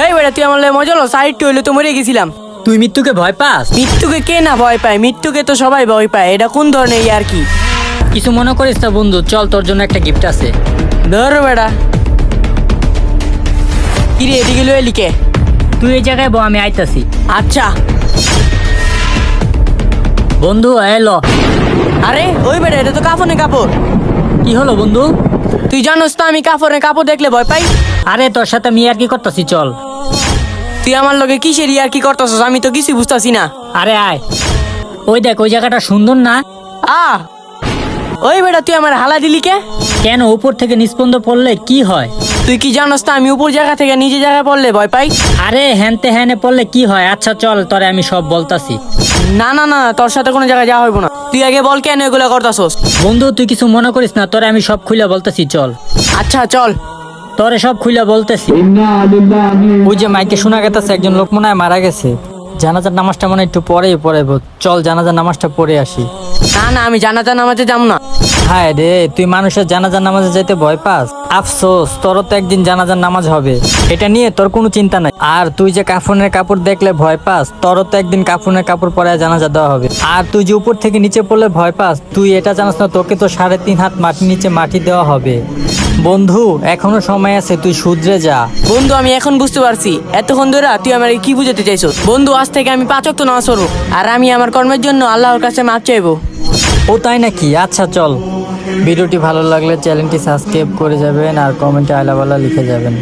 এই বেটা তুই আমার লাগে মজা হলো সাইড হইলে তো মরে গেছিলাম। তুই মৃত্যুকে ভয় পাস? মৃত্যুকে কে না ভয় পায়, মৃত্যুকে তো সবাই ভয় পায়। এটা কোন ধরনের আর কি? কিছু মনে করিস না বন্ধু, চল তোর জন্য একটা গিফট আছে। ধর বেটা। কিরে এদিকে লয়ে লিখে? তুই এই জায়গায় বল, আমি আইতাছি। আচ্ছা। বন্ধু এলো। আরে ওই বেটা, এটা তো কাফনের কাপড়। কি হলো বন্ধু? তুই জানোস তো আমি কাফনের কাপড় দেখলে ভয় পাই। আরে তোর সাথে আমি আর কি করতেছি, চল। তুই আমার লগে কিসের আর কি করতেছস? আমি তো কিছু বুঝতাছি না। আরে আয়, ওই দেখ ওই জায়গাটা সুন্দর না? ওই বেটা তুই আমার হালা দিলি কে? কেন, উপর থেকে নিস্পন্দ পড়লে কি হয়? তুই কি জানোস তো আমি উপর জায়গা থেকে নিচে জায়গায় পড়লে ভয় পাই? আরে হ্যানতে হ্যানে পড়লে কি হয়? আচ্ছা চল, তোরে আমি সব বলতাছি। না না না, তোর সাথে কোনো জায়গায় যাওয়া হইব না। তুই আগে বল কেন এগুলো করতাছস? বন্ধু তুই কিছু মনে করিস না, তোরে আমি সব খুলে বলতেছি, চল। আচ্ছা চল। তোরে সব খুলে বলতেছি। ওই যে মাইকে শোনা গেছে একজন লোক মনে হয় মারা গেছে। জানাজার নামাজটা মনে হয় একটু পরেই পড়াইবো, চল জানাজার নামাজটা পড়ে আসি। না না, আমি জানাজা নামাজে যাম না। হায় রে, তুই মানুষের জানাজার নামাজে যেতে ভয় পাস? আফসোস, তোরও তো একদিন জানাজার নামাজ হবে, এটা নিয়ে তোর কোনো চিন্তা নাই। আর তুই যে কাফনের কাপড় দেখলে ভয় পাস, তোরও তো একদিন কাফনের কাপড় পরে জানাজা দেওয়া হবে। আর তুই যে উপর থেকে নিচে পড়লে ভয় পাস, তুই এটা জানাস না তোকে তো 3.5 হাত মাটির নিচে মাটি দেওয়া হবে। বন্ধু এখনো সময় আছে, তুই শুধরে যা। বন্ধু আমি এখন বুঝতে পারছি এতক্ষণ ধরে তুই আমার কি বুঝাতে চাইছো। বন্ধু আজ থেকে আমি 5 ওয়াক্ত নামাজ পড়বো, আর আমি আমার কর্মের জন্য আল্লাহর কাছে মাপ চাইবো। ও তাই নাকি? আচ্ছা চল। ভিডিওটি ভালো লাগলে চ্যানেলটি সাবস্ক্রাইব করে যাবেন আর কমেন্টে আলাবালা লিখে যাবেন।